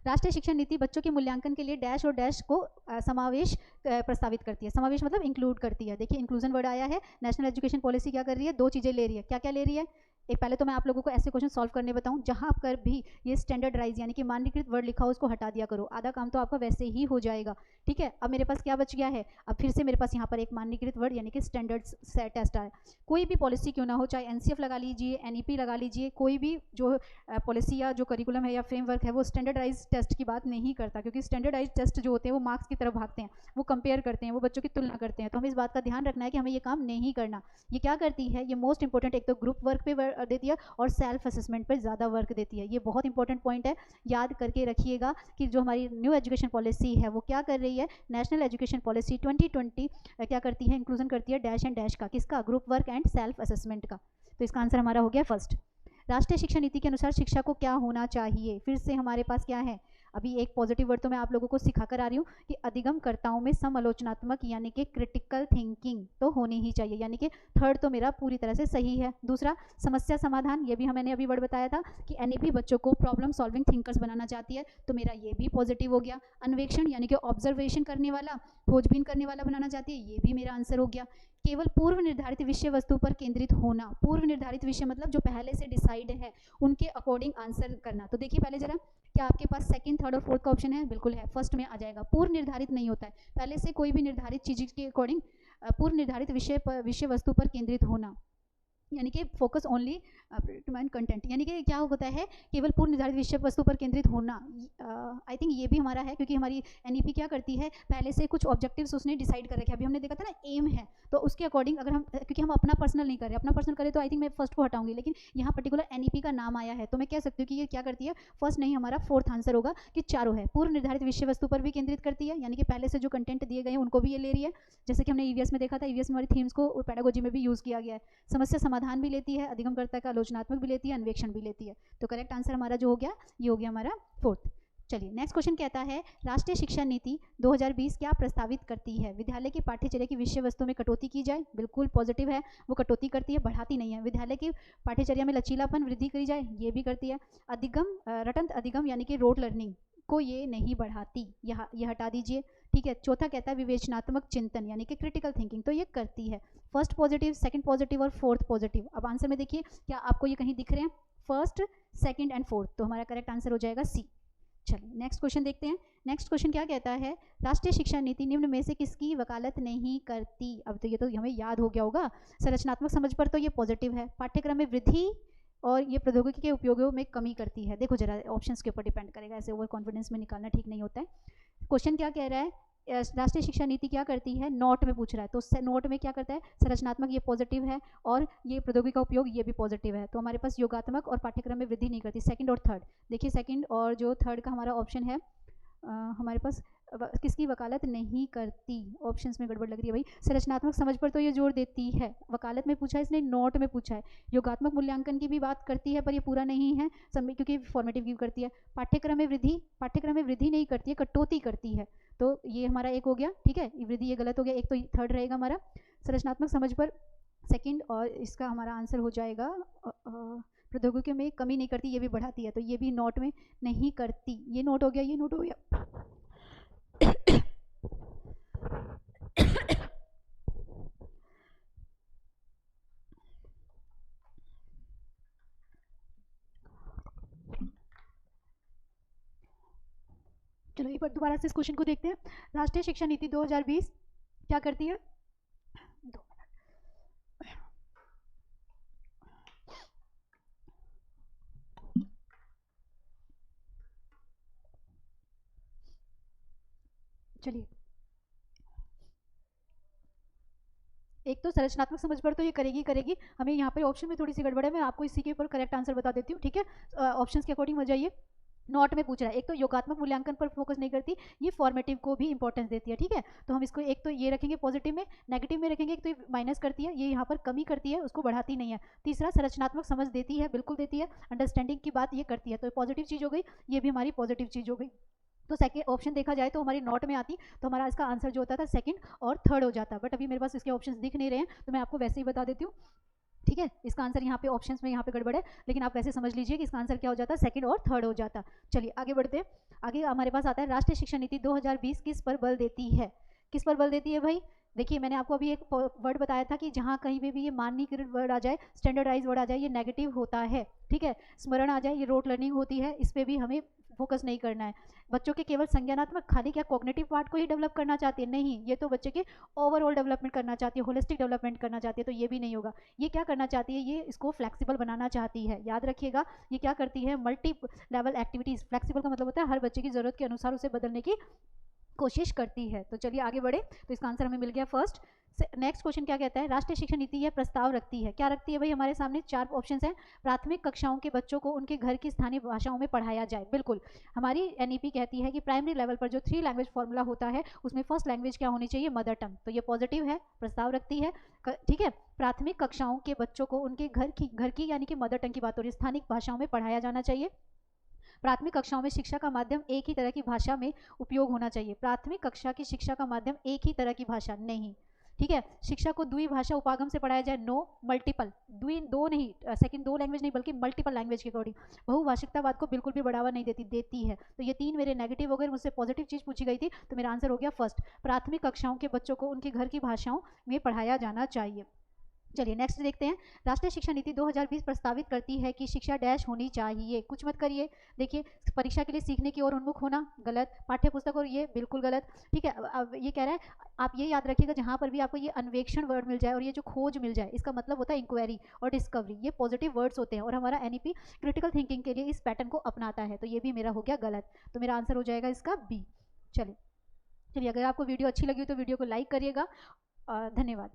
राष्ट्रीय शिक्षा नीति बच्चों के मूल्यांकन के लिए डैश और डैश को समावेश प्रस्तावित करती है। समावेश मतलब इंक्लूड करती है। देखिए इंक्लूजन वर्ड आया है, नेशनल एजुकेशन पॉलिसी क्या कर रही है, दो चीज़ें ले रही है। क्या क्या ले रही है, एक पहले तो मैं आप लोगों को ऐसे क्वेश्चन सॉल्व करने बताऊं जहां पर भी ये स्टैंडर्डाइज यानी कि मानकीकृत वर्ड लिखा हो उसको हटा दिया करो, आधा काम तो आपका वैसे ही हो जाएगा। ठीक है, अब मेरे पास क्या बच गया है, अब फिर से मेरे पास यहाँ पर एक मानकीकृत वर्ड यानी कि स्टैंडर्ड टेस्ट आया। कोई भी पॉलिसी क्यों ना हो, चाहे एनसीएफ लगा लीजिए, एनईपी लगा लीजिए, कोई भी जो पॉलिसी या जो करिकुलम है या फ्रेमवर्क है वो स्टैंडर्डाइज टेस्ट की बात नहीं करता, क्योंकि स्टैंडर्डाइज टेस्ट जो होते हैं वो मार्क्स की तरफ भागते हैं, वो कंपेयर करते हैं, वो बच्चों की तुलना करते हैं। तो हमें इस बात का ध्यान रखना है कि हमें ये काम नहीं करना। ये क्या करती है, ये मोस्ट इंपॉर्टेंट एक तो ग्रुप वर्क पे देती है और सेल्फ असेसमेंट पर ज़्यादा वर्क देती है। ये बहुत इंपॉर्टेंट पॉइंट है, याद करके रखिएगा कि जो हमारी न्यू एजुकेशन पॉलिसी है वो क्या कर रही है, नेशनल एजुकेशन पॉलिसी 2020 क्या करती है, इंक्लूजन करती है डैश एंड डैश का, किसका, group work and self assessment का। तो इसका आंसर हमारा हो गया फर्स्ट। राष्ट्रीय शिक्षा नीति के अनुसार शिक्षा को क्या होना चाहिए, फिर से हमारे पास क्या है, अभी एक पॉजिटिव वर्ड तो मैं आप लोगों को सिखा कर आ रही हूँ कि अधिगमकर्ताओं में समालोचनात्मक यानी कि क्रिटिकल थिंकिंग तो होनी ही चाहिए, यानी कि थर्ड तो मेरा पूरी तरह से सही है। दूसरा, समस्या समाधान, ये भी मैंने अभी वर्ड बताया था कि एनईपी बच्चों को प्रॉब्लम सॉल्विंग थिंकर्स बनाना चाहती है, तो मेरा ये भी पॉजिटिव हो गया। अन्वेषण यानी कि ऑब्जर्वेशन करने वाला, खोजबीन करने वाला बनाना चाहती है, ये भी मेरा आंसर हो गया। केवल पूर्व निर्धारित विषय वस्तु पर केंद्रित होना, पूर्व निर्धारित विषय मतलब जो पहले से डिसाइड है उनके अकॉर्डिंग आंसर करना। तो देखिए पहले जरा, क्या आपके पास सेकंड, थर्ड और फोर्थ का ऑप्शन है, बिल्कुल है, फर्स्ट में आ जाएगा। पूर्व निर्धारित नहीं होता है, पहले से कोई भी निर्धारित चीज के अकॉर्डिंग पूर्व निर्धारित विषय वस्तु पर केंद्रित होना, यानी कि फोकस ओनली डिमांड कंटेंट, यानी कि क्या होता है, केवल पूर्व निर्धारित विषय वस्तु पर केंद्रित होना। आई थिंक ये भी हमारा है, क्योंकि हमारी एनईपी क्या करती है, पहले से कुछ ऑब्जेक्टिव्स उसने डिसाइड कर रखे हैं। अभी हमने देखा था ना, एम है, तो उसके अकॉर्डिंग अगर हम, क्योंकि हम अपना पर्सनल नहीं कर रहे, अपना पर्सनल करें तो आई थिंक मैं फर्स्ट को हटाऊंगी, लेकिन यहाँ पर्टिकुलर एनईपी का नाम आया है तो मैं कह सकती हूँ कि ये क्या करती है, फर्स्ट नहीं, हमारा फोर्थ आंसर होगा कि चारों है। पूर्व निर्धारित विषय वस्तु पर भी केंद्रित करती है, यानी कि पहले से जो कंटेंट दिए गए हैं उनको भी ये ले रही है, जैसे कि हमने ईवीएस में देखा था, ईवीएस में हमारी थीम्स को पेडागोजी में भी यूज़ किया गया है। समस्या समाधान भी लेती है, अधिगमकर्ता का आलोचनात्मक भी लेती है, अन्वेषण भी लेती है। तो करेक्ट आंसर हमारा जो हो गया, ये हो गया हमारा फोर्थ। चलिए नेक्स्ट क्वेश्चन कहता है, राष्ट्रीय शिक्षा नीति 2020 क्या प्रस्तावित करती है, विद्यालय की पाठ्यचर्या की विषय वस्तु में कटौती की जाए, बिल्कुल पॉजिटिव है, वो कटौती करती है, बढ़ाती नहीं है। विद्यालय की पाठ्यचर्या में लचीलापन वृद्धि करी जाए, ये भी करती है। अधिगम रटंत अधिगम यानी कि रोड लर्निंग को ये नहीं बढ़ाती, यह हटा दीजिए। ठीक है, चौथा कहता है विवेचनात्मक चिंतन यानी कि क्रिटिकल थिंकिंग, तो ये करती है। फर्स्ट पॉजिटिव, सेकंड पॉजिटिव और फोर्थ पॉजिटिव। अब आंसर में देखिए, क्या आपको ये कहीं दिख रहे हैं, फर्स्ट, सेकंड एंड फोर्थ, तो हमारा करेक्ट आंसर हो जाएगा सी। चलिए नेक्स्ट क्वेश्चन देखते हैं। नेक्स्ट क्वेश्चन क्या कहता है, राष्ट्रीय शिक्षा नीति निम्न में से किसकी वकालत नहीं करती। अब तो ये तो हमें याद हो गया होगा, संरचनात्मक समझ पर तो ये पॉजिटिव है, पाठ्यक्रम में वृद्धि और ये प्रौद्योगिकी के उपयोगों में कमी करती है। देखो जरा, ऑप्शंस के ऊपर डिपेंड करेगा, ऐसे ओवर कॉन्फिडेंस में निकालना ठीक नहीं होता है। क्वेश्चन क्या कह रहा है, राष्ट्रीय शिक्षा नीति क्या करती है, नोट में पूछ रहा है, तो नोट में क्या करता है, संरचनात्मक ये पॉजिटिव है और ये प्रौद्योगिकी का उपयोग ये भी पॉजिटिव है। तो हमारे पास योगात्मक और पाठ्यक्रम में वृद्धि नहीं करती, सेकंड और थर्ड। देखिए सेकंड और जो थर्ड का हमारा ऑप्शन है, हमारे पास किसकी वकालत नहीं करती, ऑप्शंस में गड़बड़ लग रही है भाई। संरचनात्मक समझ पर तो ये जोर देती है, वकालत में पूछा है इसने, नोट में पूछा है। योगात्मक मूल्यांकन की भी बात करती है पर ये पूरा नहीं है क्योंकि फॉर्मेटिव गिव करती है। पाठ्यक्रम में वृद्धि नहीं करती है, कटौती करती है, तो ये हमारा एक हो गया। ठीक है, वृद्धि ये गलत हो गया, एक तो थर्ड रहेगा हमारा। संरचनात्मक समझ पर सेकंड, और इसका हमारा आंसर हो जाएगा प्रौद्योगिकी में कमी नहीं करती, ये भी बढ़ाती है, तो ये भी नोट में नहीं करती। ये नोट हो गया, ये नोट हो गया। चलो एक बार दोबारा से इस क्वेश्चन को देखते हैं। राष्ट्रीय शिक्षा नीति 2020 क्या करती है? 2 मिनट। चलिए, एक तो संरचनात्मक समझ पर तो ये करेगी। हमें यहाँ पे ऑप्शन में थोड़ी सी गड़बड़ है, मैं आपको इसी के ऊपर करेक्ट आंसर बता देती हूँ, ठीक है? ऑप्शंस के अकॉर्डिंग हो जाइए। नोट में पूछ रहा है, एक तो योगात्मक मूल्यांकन पर फोकस नहीं करती, ये फॉर्मेटिव को भी इंपॉर्टेंस देती है, ठीक है? तो हम इसको एक तो ये रखेंगे पॉजिटिव में, नेगेटिव में रखेंगे एक तो ये माइनस करती है, ये यहाँ पर कमी करती है, उसको बढ़ाती नहीं है। तीसरा, संरचनात्मक समझ देती है, बिल्कुल देती है, अंडरस्टैंडिंग की बात ये करती है, तो पॉजिटिव चीज़ हो गई, ये भी हमारी पॉजिटिव चीज़ हो गई। तो सेकंड ऑप्शन देखा जाए तो हमारी नोट में आती तो हमारा इसका आंसर जो होता था सेकंड और थर्ड हो जाता, बट अभी मेरे पास इसके ऑप्शंस दिख नहीं रहे हैं, तो मैं आपको वैसे ही बता देती हूँ, ठीक है? इसका आंसर यहाँ पे ऑप्शंस में यहाँ पे गड़बड़ है, लेकिन आप वैसे समझ लीजिए कि इसका आंसर क्या हो जाता, सेकंड और थर्ड हो जाता। चलिए आगे बढ़ते हैं। आगे हमारे पास आता है राष्ट्रीय शिक्षा नीति 2020 किस पर बल देती है? किस पर बल देती है भाई? देखिए, मैंने आपको अभी एक वर्ड बताया था कि जहाँ कहीं पे भी ये मानकीकृत वर्ड आ जाए, स्टैंडर्डाइज वर्ड आ जाए, ये नेगेटिव होता है, ठीक है? स्मरण आ जाए, ये रोट लर्निंग होती है, इस पर भी हमें फोकस नहीं करना है। बच्चों के केवल संज्ञानात्मक, खाली क्या कॉग्निटिव पार्ट को ही डेवलप करना चाहती है? नहीं, ये तो बच्चे के ओवरऑल डेवलपमेंट करना चाहती है, होलिस्टिक डेवलपमेंट करना चाहती है, तो ये भी नहीं होगा। ये क्या करना चाहती है? ये इसको फ्लेक्सिबल बनाना चाहती है। याद रखिएगा, ये क्या करती है? Multi level activities. फ्लेक्सिबल का मतलब होता है हर बच्चे की ज़रूरत के अनुसार उसे बदलने की कोशिश करती है। तो चलिए आगे बढ़े, तो इसका आंसर हमें मिल गया फर्स्ट। नेक्स्ट क्वेश्चन क्या कहता है? राष्ट्रीय शिक्षा नीति यह प्रस्ताव रखती है, क्या रखती है भाई? हमारे सामने 4 ऑप्शंस हैं। प्राथमिक कक्षाओं के बच्चों को उनके घर की स्थानीय भाषाओं में पढ़ाया जाए। बिल्कुल, हमारी एनईपी कहती है कि प्राइमरी लेवल पर जो 3 लैंग्वेज फॉर्मूला होता है, उसमें फर्स्ट लैंग्वेज क्या होनी चाहिए? Mother tongue. तो ये पॉजिटिव है, प्रस्ताव रखती है, ठीक है? प्राथमिक कक्षाओं के बच्चों को उनके घर की यानी कि मदर टंग की बात हो रही है, स्थानिक भाषाओं में पढ़ाया जाना चाहिए। प्राथमिक कक्षाओं में शिक्षा का माध्यम एक ही तरह की भाषा में उपयोग होना चाहिए। प्राथमिक कक्षा की शिक्षा का माध्यम एक ही तरह की भाषा नहीं, ठीक है? शिक्षा को द्विभाषा उपागम से पढ़ाया जाए, नो। मल्टीपल, दो नहीं, सेकंड 2 लैंग्वेज नहीं बल्कि मल्टीपल लैंग्वेज के अकॉर्डिंग। बहुभाषिकतावाद को बिल्कुल भी बढ़ावा नहीं देती है। तो ये 3 मेरे नेगेटिव हो गए, मुझसे पॉजिटिव चीज़ पूछी गई थी, तो मेरा आंसर हो गया फर्स्ट, प्राथमिक कक्षाओं के बच्चों को उनके घर की भाषाओं में पढ़ाया जाना चाहिए। चलिए नेक्स्ट देखते हैं। राष्ट्रीय शिक्षा नीति 2020 प्रस्तावित करती है कि शिक्षा डैश होनी चाहिए। कुछ मत करिए, देखिए, परीक्षा के लिए सीखने की ओर उन्मुख होना, गलत। पाठ्य पुस्तक और ये बिल्कुल गलत, ठीक है? अब ये कह रहा है, आप ये याद रखिएगा, जहाँ पर भी आपको ये अन्वेषण वर्ड मिल जाए और ये जो खोज मिल जाए, इसका मतलब होता है इंक्वायरी और डिस्कवरी, ये पॉजिटिव वर्ड्स होते हैं, और हमारा एनईपी क्रिटिकल थिंकिंग के लिए इस पैटर्न को अपनाता है, तो ये भी मेरा हो गया गलत, तो मेरा आंसर हो जाएगा इसका बी। चलिए, अगर आपको वीडियो अच्छी लगी तो वीडियो को लाइक करिएगा। धन्यवाद।